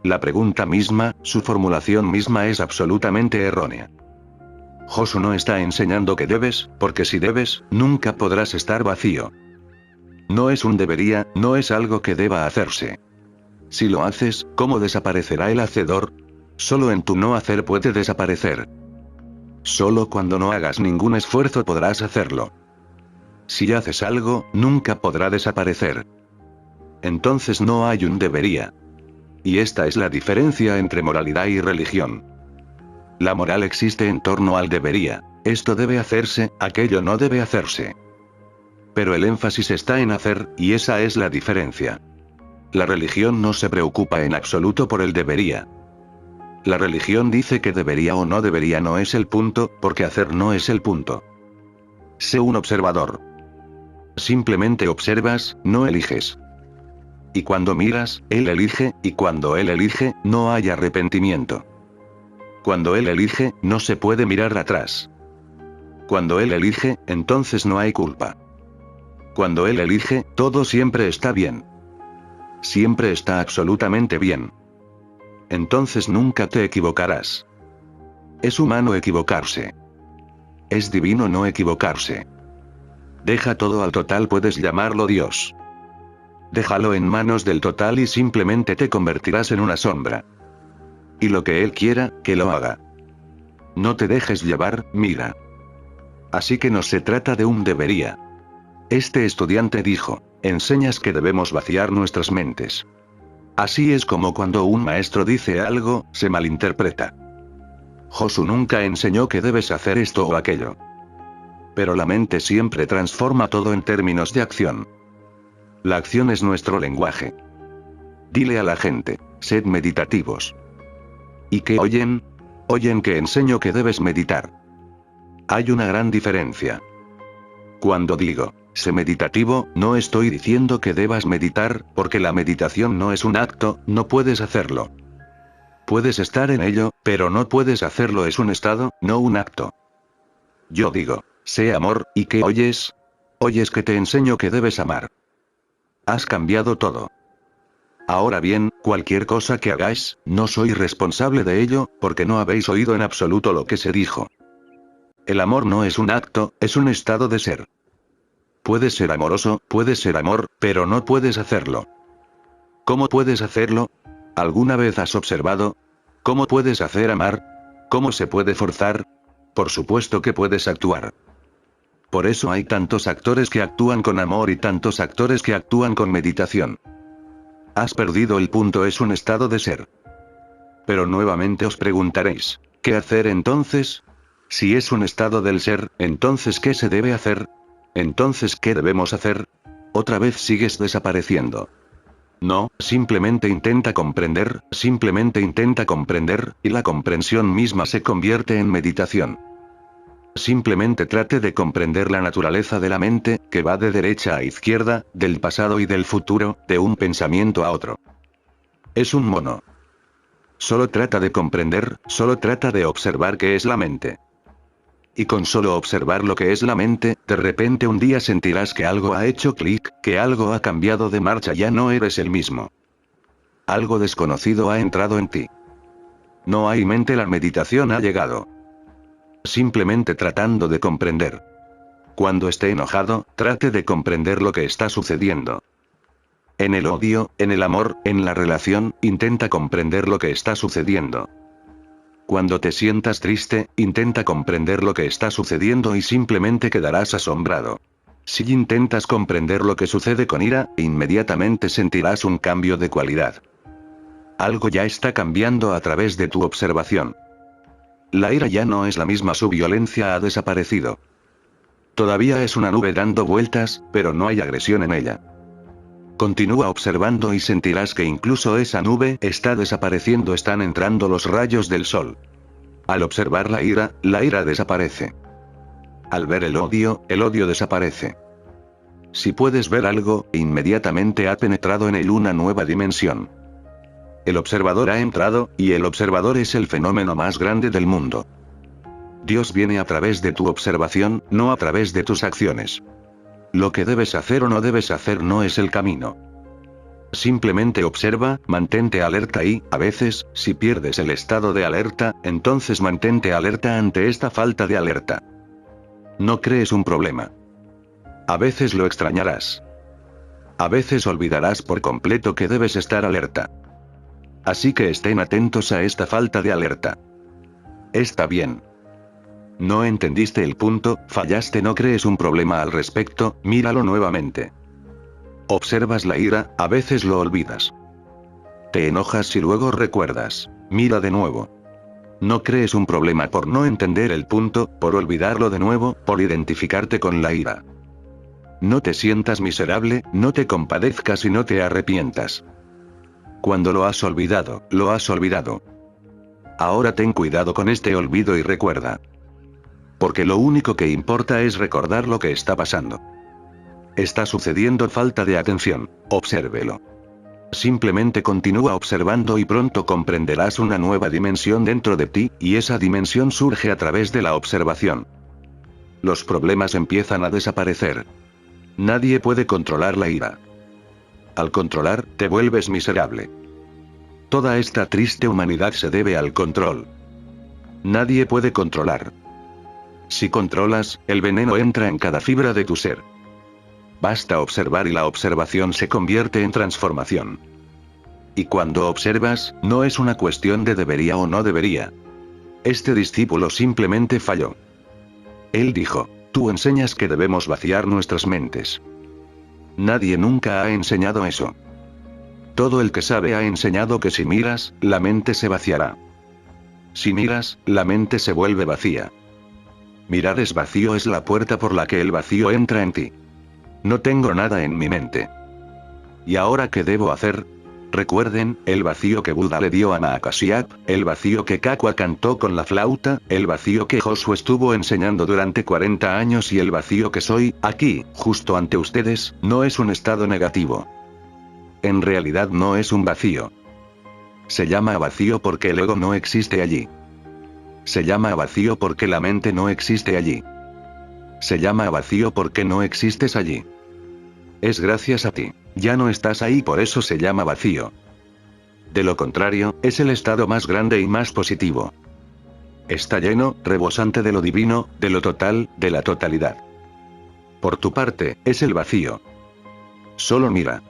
La pregunta misma, su formulación misma es absolutamente errónea. Josu no está enseñando que debes, porque si debes, nunca podrás estar vacío. No es un debería, no es algo que deba hacerse. Si lo haces, ¿cómo desaparecerá el hacedor? Solo en tu no hacer puede desaparecer. Solo cuando no hagas ningún esfuerzo podrás hacerlo. Si haces algo, nunca podrá desaparecer. Entonces no hay un debería. Y esta es la diferencia entre moralidad y religión. La moral existe en torno al debería. Esto debe hacerse, aquello no debe hacerse. Pero el énfasis está en hacer, y esa es la diferencia. La religión no se preocupa en absoluto por el debería. La religión dice que debería o no debería no es el punto, porque hacer no es el punto. Sé un observador. Simplemente observas, no eliges. Y cuando miras, él elige, y cuando él elige, no hay arrepentimiento. Cuando él elige, no se puede mirar atrás. Cuando él elige, entonces no hay culpa. Cuando él elige, todo siempre está bien. Siempre está absolutamente bien. Entonces nunca te equivocarás. Es humano equivocarse. Es divino no equivocarse. Deja todo al total, puedes llamarlo Dios. Déjalo en manos del total y simplemente te convertirás en una sombra. Y lo que él quiera, que lo haga. No te dejes llevar, mira. Así que no se trata de un debería. Este estudiante dijo, enseñas que debemos vaciar nuestras mentes. Así es como cuando un maestro dice algo, se malinterpreta. Josu nunca enseñó que debes hacer esto o aquello. Pero la mente siempre transforma todo en términos de acción. La acción es nuestro lenguaje. Dile a la gente, sed meditativos. ¿Y qué oyen? Oyen que enseño que debes meditar. Hay una gran diferencia. Cuando digo, sé meditativo, no estoy diciendo que debas meditar, porque la meditación no es un acto, no puedes hacerlo. Puedes estar en ello, pero no puedes hacerlo, es un estado, no un acto. Yo digo, sé amor, ¿y qué oyes? Oyes que te enseño que debes amar. Has cambiado todo. Ahora bien, cualquier cosa que hagáis, no soy responsable de ello, porque no habéis oído en absoluto lo que se dijo. El amor no es un acto, es un estado de ser. Puedes ser amoroso, puedes ser amor, pero no puedes hacerlo. ¿Cómo puedes hacerlo? ¿Alguna vez has observado? ¿Cómo puedes hacer amar? ¿Cómo se puede forzar? Por supuesto que puedes actuar. Por eso hay tantos actores que actúan con amor y tantos actores que actúan con meditación. Has perdido el punto, es un estado de ser. Pero nuevamente os preguntaréis, ¿qué hacer entonces? Si es un estado del ser, entonces ¿qué se debe hacer? Entonces ¿qué debemos hacer? Otra vez sigues desapareciendo. No, simplemente intenta comprender, y la comprensión misma se convierte en meditación. Simplemente trate de comprender la naturaleza de la mente, que va de derecha a izquierda, del pasado y del futuro, de un pensamiento a otro. Es un mono. Solo trata de comprender, solo trata de observar qué es la mente. Y con solo observar lo que es la mente, de repente un día sentirás que algo ha hecho clic, que algo ha cambiado de marcha, ya no eres el mismo. Algo desconocido ha entrado en ti. No hay mente, la meditación ha llegado. Simplemente tratando de comprender. Cuando esté enojado, trate de comprender lo que está sucediendo. En el odio, en el amor, en la relación, intenta comprender lo que está sucediendo. Cuando te sientas triste, intenta comprender lo que está sucediendo y simplemente quedarás asombrado. Si intentas comprender lo que sucede con ira, inmediatamente sentirás un cambio de cualidad. Algo ya está cambiando a través de tu observación. La ira ya no es la misma, su violencia ha desaparecido. Todavía es una nube dando vueltas, pero no hay agresión en ella. Continúa observando y sentirás que incluso esa nube está desapareciendo, están entrando los rayos del sol. Al observar la ira desaparece. Al ver el odio desaparece. Si puedes ver algo, inmediatamente ha penetrado en él una nueva dimensión. El observador ha entrado, y el observador es el fenómeno más grande del mundo. Dios viene a través de tu observación, no a través de tus acciones. Lo que debes hacer o no debes hacer no es el camino. Simplemente observa, mantente alerta y, a veces, si pierdes el estado de alerta, entonces mantente alerta ante esta falta de alerta. No crees un problema. A veces lo extrañarás. A veces olvidarás por completo que debes estar alerta. Así que estén atentos a esta falta de alerta. Está bien. No entendiste el punto, fallaste, no crees un problema al respecto, míralo nuevamente. Observas la ira, a veces lo olvidas. Te enojas y luego recuerdas. Mira de nuevo. No crees un problema por no entender el punto, por olvidarlo de nuevo, por identificarte con la ira. No te sientas miserable, no te compadezcas y no te arrepientas. Cuando lo has olvidado, lo has olvidado. Ahora ten cuidado con este olvido y recuerda. Porque lo único que importa es recordar lo que está pasando. Está sucediendo falta de atención, obsérvelo. Simplemente continúa observando y pronto comprenderás una nueva dimensión dentro de ti, y esa dimensión surge a través de la observación. Los problemas empiezan a desaparecer. Nadie puede controlar la ira. Al controlar, te vuelves miserable. Toda esta triste humanidad se debe al control. Nadie puede controlar. Si controlas, el veneno entra en cada fibra de tu ser. Basta observar y la observación se convierte en transformación. Y cuando observas, no es una cuestión de debería o no debería. Este discípulo simplemente falló. Él dijo, tú enseñas que debemos vaciar nuestras mentes. Nadie nunca ha enseñado eso. Todo el que sabe ha enseñado que si miras, la mente se vaciará. Si miras, la mente se vuelve vacía. Mirar es vacío, es la puerta por la que el vacío entra en ti. No tengo nada en mi mente. ¿Y ahora qué debo hacer? Recuerden, el vacío que Buda le dio a Mahakasyap, el vacío que Kakua cantó con la flauta, el vacío que Josué estuvo enseñando durante 40 años y el vacío que soy, aquí, justo ante ustedes, no es un estado negativo. En realidad no es un vacío. Se llama vacío porque el ego no existe allí. Se llama vacío porque la mente no existe allí. Se llama vacío porque no existes allí. Es gracias a ti. Ya no estás ahí, por eso se llama vacío. De lo contrario, es el estado más grande y más positivo. Está lleno, rebosante de lo divino, de lo total, de la totalidad. Por tu parte, es el vacío. Solo mira.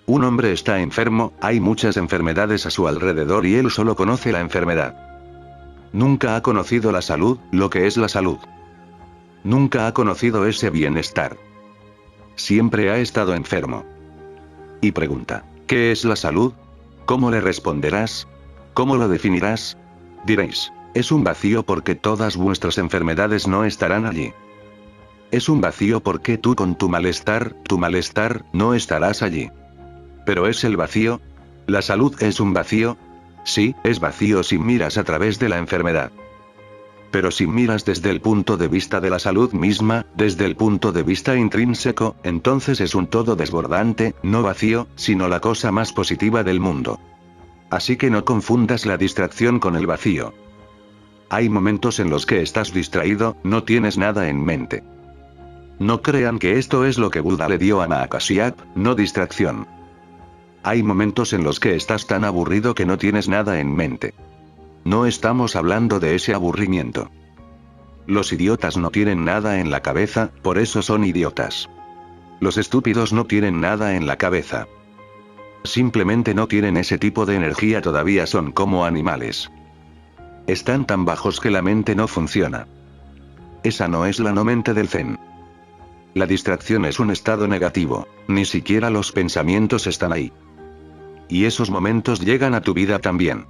Un hombre está enfermo, hay muchas enfermedades a su alrededor y él solo conoce la enfermedad. Nunca ha conocido la salud, lo que es la salud. Nunca ha conocido ese bienestar. Siempre ha estado enfermo. Y pregunta, ¿qué es la salud? ¿Cómo le responderás? ¿Cómo lo definirás? Diréis, Es un vacío porque todas vuestras enfermedades no estarán allí. Es un vacío porque tú con tu malestar, no estarás allí. ¿Pero es el vacío? ¿La salud es un vacío? Sí, es vacío si miras a través de la enfermedad. Pero si miras desde el punto de vista de la salud misma, desde el punto de vista intrínseco, entonces es un todo desbordante, no vacío, sino la cosa más positiva del mundo. Así que no confundas la distracción con el vacío. Hay momentos en los que estás distraído, no tienes nada en mente. No crean que esto es lo que Buda le dio a Mahakasyap, no distracción. Hay momentos en los que estás tan aburrido que no tienes nada en mente. No estamos hablando de ese aburrimiento. Los idiotas no tienen nada en la cabeza, por eso son idiotas. Los estúpidos no tienen nada en la cabeza. Simplemente no tienen ese tipo de energía, todavía son como animales. Están tan bajos que la mente no funciona. Esa no es la no mente del Zen. La distracción es un estado negativo, ni siquiera los pensamientos están ahí. Y esos momentos llegan a tu vida también.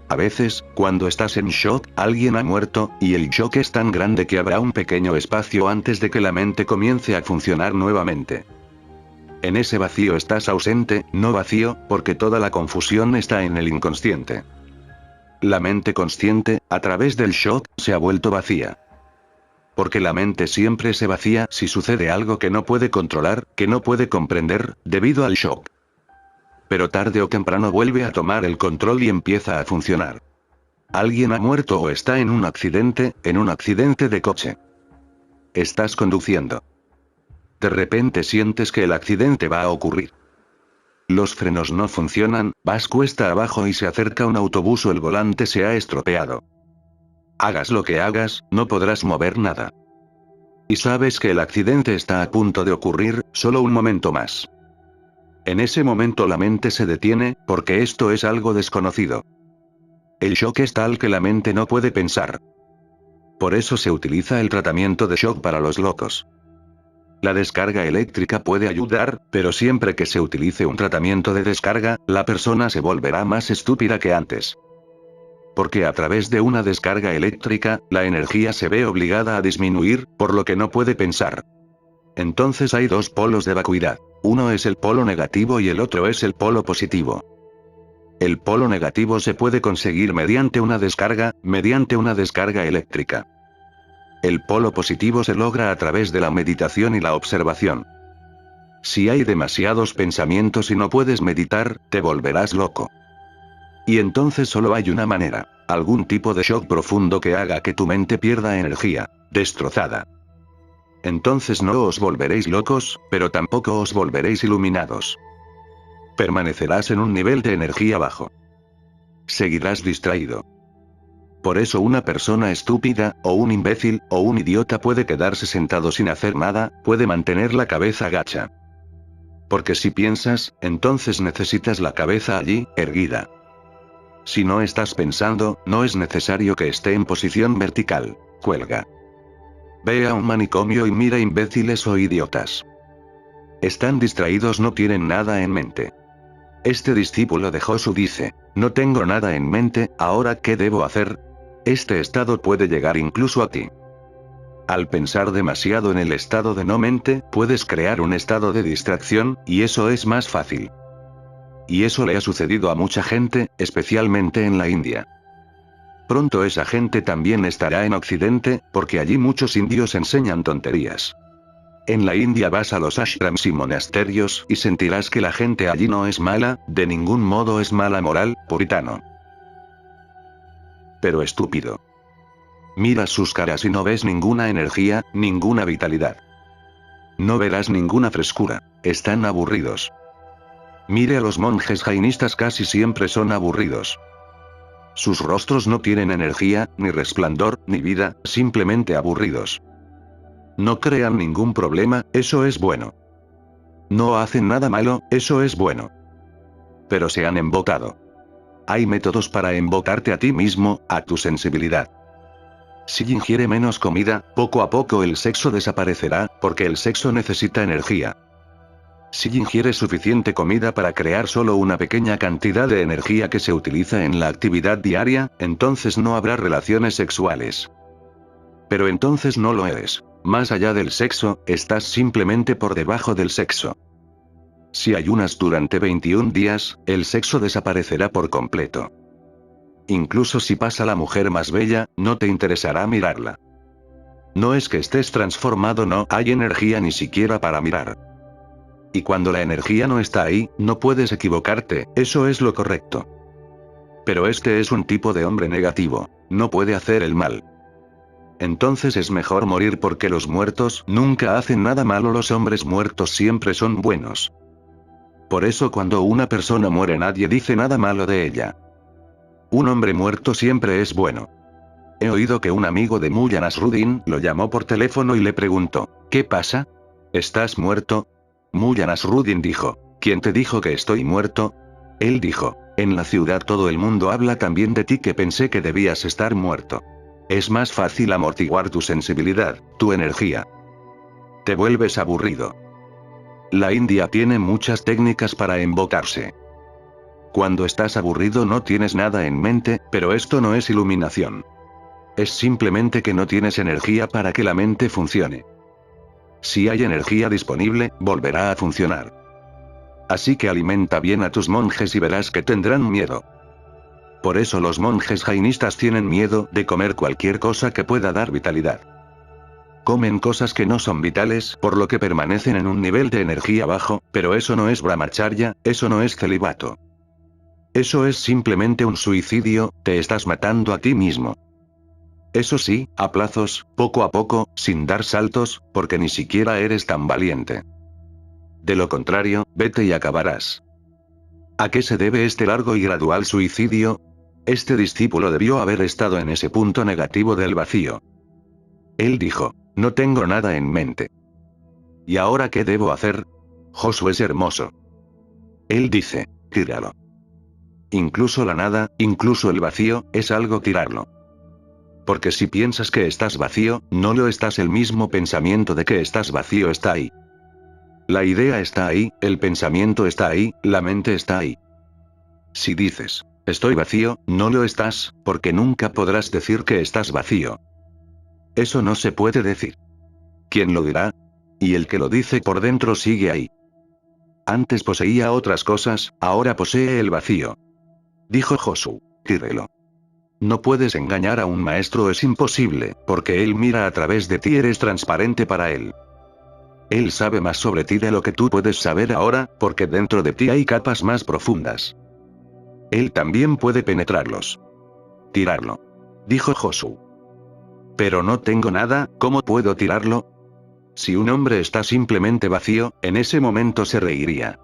A veces, cuando estás en shock, alguien ha muerto, y el shock es tan grande que habrá un pequeño espacio antes de que la mente comience a funcionar nuevamente. En ese vacío estás ausente, no vacío, porque toda la confusión está en el inconsciente. La mente consciente, a través del shock, se ha vuelto vacía. Porque la mente siempre se vacía si sucede algo que no puede controlar, que no puede comprender, debido al shock. Pero tarde o temprano vuelve a tomar el control y empieza a funcionar. Alguien ha muerto o está en un accidente de coche. Estás conduciendo. De repente sientes que el accidente va a ocurrir. Los frenos no funcionan, vas cuesta abajo y se acerca un autobús o el volante se ha estropeado. Hagas lo que hagas, no podrás mover nada. Y sabes que el accidente está a punto de ocurrir, solo un momento más. En ese momento la mente se detiene, porque esto es algo desconocido. El shock es tal que la mente no puede pensar. Por eso se utiliza el tratamiento de shock para los locos. La descarga eléctrica puede ayudar, pero siempre que se utilice un tratamiento de descarga, la persona se volverá más estúpida que antes. Porque a través de una descarga eléctrica, la energía se ve obligada a disminuir, por lo que no puede pensar. Entonces hay dos polos de vacuidad. Uno es el polo negativo y el otro es el polo positivo. El polo negativo se puede conseguir mediante una descarga eléctrica. El polo positivo se logra a través de la meditación y la observación. Si hay demasiados pensamientos y no puedes meditar, te volverás loco. Y entonces solo hay una manera, algún tipo de shock profundo que haga que tu mente pierda energía, destrozada. Entonces no os volveréis locos, pero tampoco os volveréis iluminados. Permanecerás en un nivel de energía bajo. Seguirás distraído. Por eso una persona estúpida, o un imbécil, o un idiota puede quedarse sentado sin hacer nada, puede mantener la cabeza gacha. Porque si piensas, entonces necesitas la cabeza allí, erguida. Si no estás pensando, no es necesario que esté en posición vertical, cuelga. Ve a un manicomio y mira imbéciles o idiotas. Están distraídos, no tienen nada en mente. Este discípulo de Josu dice, no tengo nada en mente, ¿ahora qué debo hacer? Este estado puede llegar incluso a ti. Al pensar demasiado en el estado de no mente, puedes crear un estado de distracción, y eso es más fácil. Y eso le ha sucedido a mucha gente, especialmente en la India. Pronto esa gente también estará en Occidente, porque allí muchos indios enseñan tonterías. En la India vas a los ashrams y monasterios y sentirás que la gente allí no es mala, de ningún modo es mala moral, puritano. Pero estúpido. Miras sus caras y no ves ninguna energía, ninguna vitalidad. No verás ninguna frescura, están aburridos. Mire a los monjes jainistas, casi siempre son aburridos. Sus rostros no tienen energía, ni resplandor, ni vida, simplemente aburridos. No crean ningún problema, eso es bueno. No hacen nada malo, eso es bueno. Pero se han embotado. Hay métodos para embotarte a ti mismo, a tu sensibilidad. Si ingiere menos comida, poco a poco el sexo desaparecerá, porque el sexo necesita energía. Si ingieres suficiente comida para crear solo una pequeña cantidad de energía que se utiliza en la actividad diaria, entonces no habrá relaciones sexuales. Pero entonces no lo eres. Más allá del sexo, estás simplemente por debajo del sexo. Si ayunas durante 21 días, el sexo desaparecerá por completo. Incluso si pasa la mujer más bella, no te interesará mirarla. No es que estés transformado, no hay energía ni siquiera para mirar. Y cuando la energía no está ahí, no puedes equivocarte, eso es lo correcto. Pero este es un tipo de hombre negativo, no puede hacer el mal. Entonces es mejor morir porque los muertos nunca hacen nada malo, los hombres muertos siempre son buenos. Por eso cuando una persona muere nadie dice nada malo de ella. Un hombre muerto siempre es bueno. He oído que un amigo de Mullah Nasruddin lo llamó por teléfono y le preguntó, ¿qué pasa? ¿Estás muerto? Mullah Nasruddin dijo, ¿quién te dijo que estoy muerto? Él dijo, en la ciudad todo el mundo habla tan bien de ti que pensé que debías estar muerto. Es más fácil amortiguar tu sensibilidad, tu energía. Te vuelves aburrido. La India tiene muchas técnicas para embotarse. Cuando estás aburrido no tienes nada en mente, pero esto no es iluminación. Es simplemente que no tienes energía para que la mente funcione. Si hay energía disponible, volverá a funcionar. Así que alimenta bien a tus monjes y verás que tendrán miedo. Por eso los monjes jainistas tienen miedo de comer cualquier cosa que pueda dar vitalidad. Comen cosas que no son vitales, por lo que permanecen en un nivel de energía bajo, pero eso no es brahmacharya, eso no es celibato. Eso es simplemente un suicidio, te estás matando a ti mismo. Eso sí, a plazos, poco a poco, sin dar saltos, porque ni siquiera eres tan valiente. De lo contrario, vete y acabarás. ¿A qué se debe este largo y gradual suicidio? Este discípulo debió haber estado en ese punto negativo del vacío. Él dijo, no tengo nada en mente. ¿Y ahora qué debo hacer? Josué es hermoso. Él dice, tíralo. Incluso la nada, incluso el vacío, es algo tirarlo. Porque si piensas que estás vacío, no lo estás, el mismo pensamiento de que estás vacío está ahí. La idea está ahí, el pensamiento está ahí, la mente está ahí. Si dices, estoy vacío, no lo estás, porque nunca podrás decir que estás vacío. Eso no se puede decir. ¿Quién lo dirá? Y el que lo dice por dentro sigue ahí. Antes poseía otras cosas, ahora posee el vacío. Dijo Josué, tírelo. No puedes engañar a un maestro, es imposible, porque él mira a través de ti, eres transparente para él. Él sabe más sobre ti de lo que tú puedes saber ahora, porque dentro de ti hay capas más profundas. Él también puede penetrarlos. Tirarlo. Dijo Josué. Pero no tengo nada, ¿cómo puedo tirarlo? Si un hombre está simplemente vacío, en ese momento se reiría.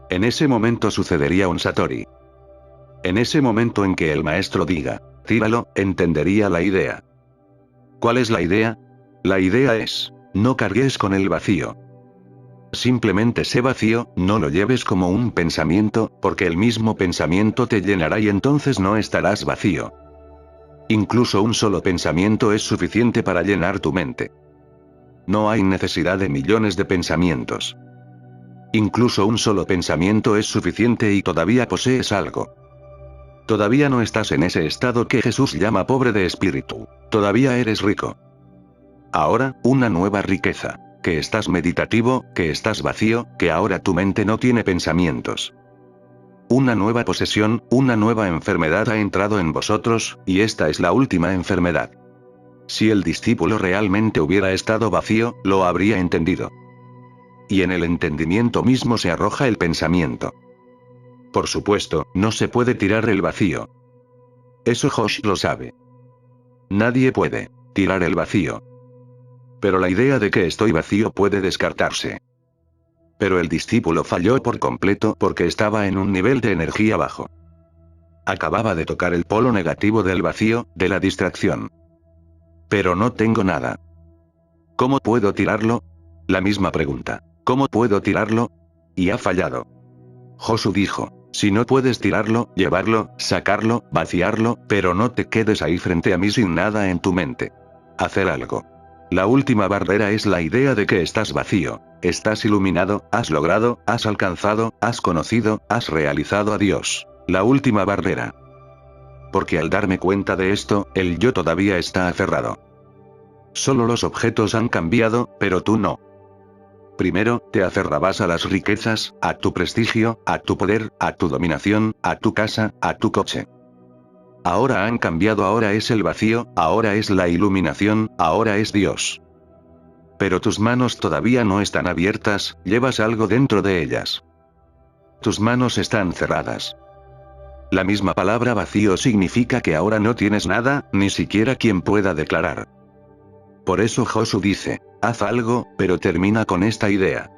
En ese momento sucedería un satori. En ese momento en que el maestro diga, tíralo, entendería la idea. ¿Cuál es la idea? La idea es, no cargues con el vacío. Simplemente sé vacío, no lo lleves como un pensamiento, porque el mismo pensamiento te llenará y entonces no estarás vacío. Incluso un solo pensamiento es suficiente para llenar tu mente. No hay necesidad de millones de pensamientos. Incluso un solo pensamiento es suficiente y todavía posees algo. Todavía no estás en ese estado que Jesús llama pobre de espíritu. Todavía eres rico. Ahora, una nueva riqueza. Que estás meditativo, que estás vacío, que ahora tu mente no tiene pensamientos. Una nueva posesión, una nueva enfermedad ha entrado en vosotros, y esta es la última enfermedad. Si el discípulo realmente hubiera estado vacío, lo habría entendido. Y en el entendimiento mismo se arroja el pensamiento. Por supuesto, no se puede tirar el vacío. Eso Josh lo sabe. Nadie puede tirar el vacío. Pero la idea de que estoy vacío puede descartarse. Pero el discípulo falló por completo porque estaba en un nivel de energía bajo. Acababa de tocar el polo negativo del vacío, de la distracción. Pero no tengo nada. ¿Cómo puedo tirarlo? La misma pregunta. ¿Cómo puedo tirarlo? Y ha fallado. Josué dijo, si no puedes tirarlo, llevarlo, sacarlo, vaciarlo, pero no te quedes ahí frente a mí sin nada en tu mente. Hacer algo. La última barrera es la idea de que estás vacío, estás iluminado, has logrado, has alcanzado, has conocido, has realizado a Dios. La última barrera. Porque al darme cuenta de esto, el yo todavía está aferrado. Solo los objetos han cambiado, pero tú no. Primero, te aferrabas a las riquezas, a tu prestigio, a tu poder, a tu dominación, a tu casa, a tu coche. Ahora han cambiado, ahora es el vacío, ahora es la iluminación, ahora es Dios. Pero tus manos todavía no están abiertas, llevas algo dentro de ellas. Tus manos están cerradas. La misma palabra vacío significa que ahora no tienes nada, ni siquiera quien pueda declarar. Por eso Josu dice, haz algo, pero termina con esta idea.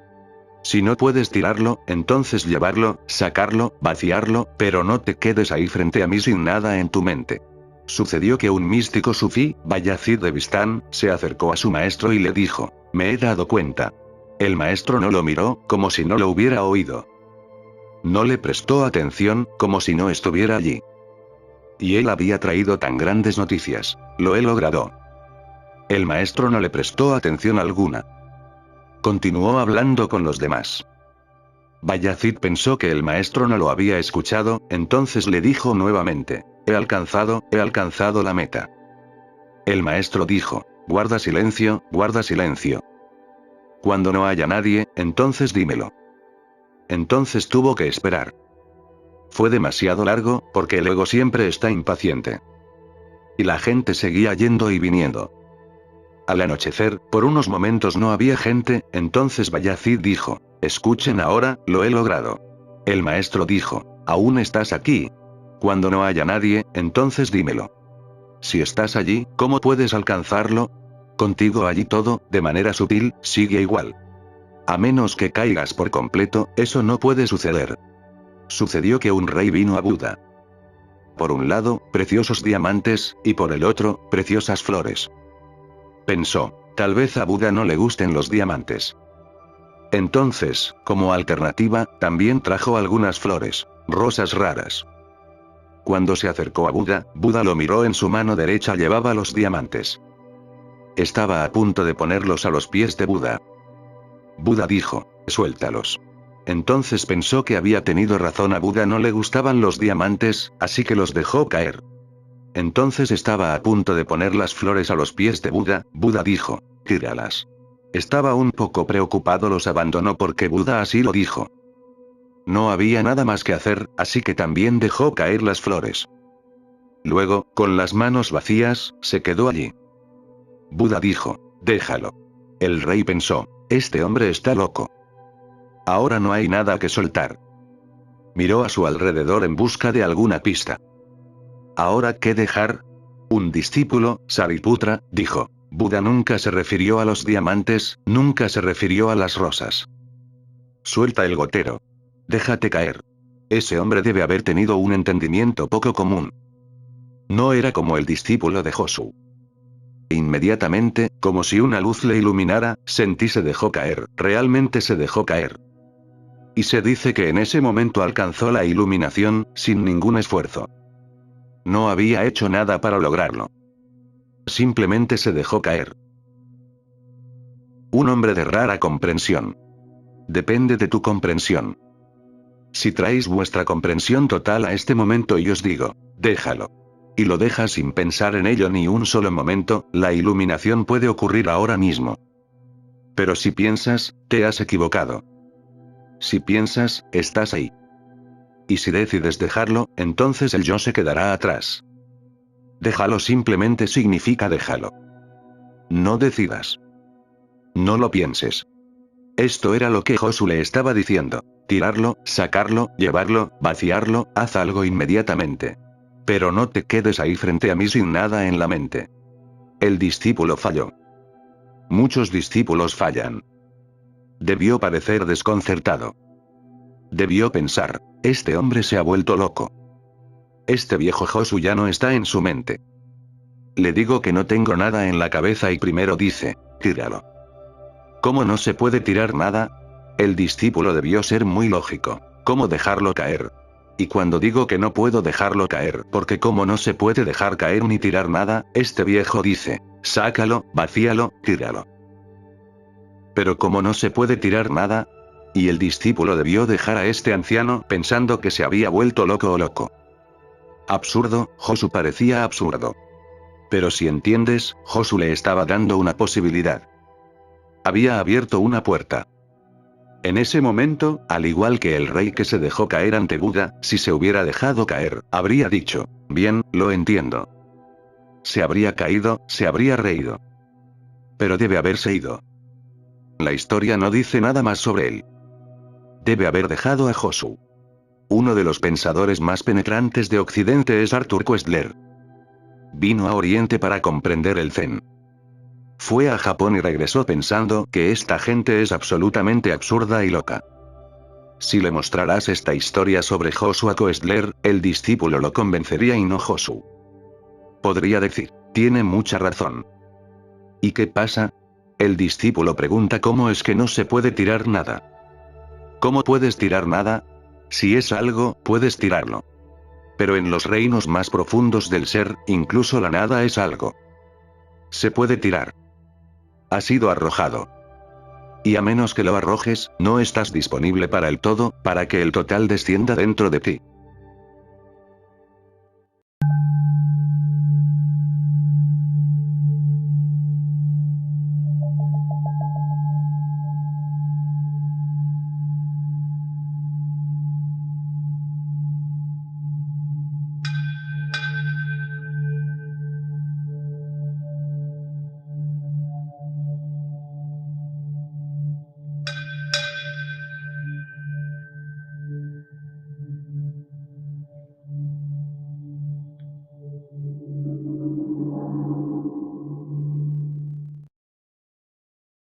Si no puedes tirarlo, entonces llevarlo, sacarlo, vaciarlo, pero no te quedes ahí frente a mí sin nada en tu mente. Sucedió que un místico sufí, Bayazid de Bistán, se acercó a su maestro y le dijo, me he dado cuenta. El maestro no lo miró, como si no lo hubiera oído. No le prestó atención, como si no estuviera allí. Y él había traído tan grandes noticias. Lo he logrado. El maestro no le prestó atención alguna. Continuó hablando con los demás. Bayazid pensó que el maestro no lo había escuchado, entonces le dijo nuevamente, he alcanzado la meta. El maestro dijo, guarda silencio, guarda silencio. Cuando no haya nadie, entonces dímelo. Entonces tuvo que esperar. Fue demasiado largo, porque el ego siempre está impaciente. Y la gente seguía yendo y viniendo. Al anochecer, por unos momentos no había gente, entonces Bayazid dijo, escuchen ahora, lo he logrado. El maestro dijo, aún estás aquí. Cuando no haya nadie, entonces dímelo. Si estás allí, ¿cómo puedes alcanzarlo? Contigo allí todo, de manera sutil, sigue igual. A menos que caigas por completo, eso no puede suceder. Sucedió que un rey vino a Buda. Por un lado, preciosos diamantes, y por el otro, preciosas flores. Pensó, tal vez a Buda no le gusten los diamantes. Entonces, como alternativa, también trajo algunas flores, rosas raras. Cuando se acercó a Buda, Buda lo miró, en su mano derecha llevaba los diamantes. Estaba a punto de ponerlos a los pies de Buda. Buda dijo, suéltalos. Entonces pensó que había tenido razón, a Buda no le gustaban los diamantes, así que los dejó caer. Entonces estaba a punto de poner las flores a los pies de Buda, Buda dijo, tíralas. Estaba un poco preocupado, los abandonó porque Buda así lo dijo. No había nada más que hacer, así que también dejó caer las flores. Luego, con las manos vacías, se quedó allí. Buda dijo, déjalo. El rey pensó, este hombre está loco. Ahora no hay nada que soltar. Miró a su alrededor en busca de alguna pista. ¿Ahora qué dejar? Un discípulo, Sariputra, dijo, Buda nunca se refirió a los diamantes, nunca se refirió a las rosas. Suelta el gotero. Déjate caer. Ese hombre debe haber tenido un entendimiento poco común. No era como el discípulo de Josu. Inmediatamente, como si una luz le iluminara, sentí se dejó caer, realmente se dejó caer. Y se dice que en ese momento alcanzó la iluminación, sin ningún esfuerzo. No había hecho nada para lograrlo. Simplemente se dejó caer. Un hombre de rara comprensión. Depende de tu comprensión. Si traéis vuestra comprensión total a este momento y os digo, déjalo. Y lo dejas sin pensar en ello ni un solo momento, la iluminación puede ocurrir ahora mismo. Pero si piensas, te has equivocado. Si piensas, estás ahí. Y si decides dejarlo, entonces el yo se quedará atrás. Déjalo simplemente significa déjalo. No decidas. No lo pienses. Esto era lo que Josu le estaba diciendo. Tirarlo, sacarlo, llevarlo, vaciarlo, haz algo inmediatamente. Pero no te quedes ahí frente a mí sin nada en la mente. El discípulo falló. Muchos discípulos fallan. Debió parecer desconcertado. Debió pensar, este hombre se ha vuelto loco. Este viejo Josu ya no está en su mente. Le digo que no tengo nada en la cabeza y primero dice, tíralo. ¿Cómo no se puede tirar nada? El discípulo debió ser muy lógico. ¿Cómo dejarlo caer? Y cuando digo que no puedo dejarlo caer, porque como no se puede dejar caer ni tirar nada, este viejo dice, sácalo, vacíalo, tíralo. Pero como no se puede tirar nada, y el discípulo debió dejar a este anciano pensando que se había vuelto loco o loco. Absurdo, Josu parecía absurdo. Pero si entiendes, Josu le estaba dando una posibilidad. Había abierto una puerta. En ese momento, al igual que el rey que se dejó caer ante Buda, si se hubiera dejado caer, habría dicho, bien, lo entiendo. Se habría caído, se habría reído. Pero debe haberse ido. La historia no dice nada más sobre él. Debe haber dejado a Josu. Uno de los pensadores más penetrantes de Occidente es Arthur Koestler. Vino a Oriente para comprender el Zen. Fue a Japón y regresó pensando que esta gente es absolutamente absurda y loca. Si le mostrarás esta historia sobre Josu a Koestler, el discípulo lo convencería y no Josu. Podría decir, tiene mucha razón. ¿Y qué pasa? El discípulo pregunta cómo es que no se puede tirar nada. ¿Cómo puedes tirar nada? Si es algo, puedes tirarlo. Pero en los reinos más profundos del ser, incluso la nada es algo. Se puede tirar. Ha sido arrojado. Y a menos que lo arrojes, no estás disponible para el todo, para que el total descienda dentro de ti.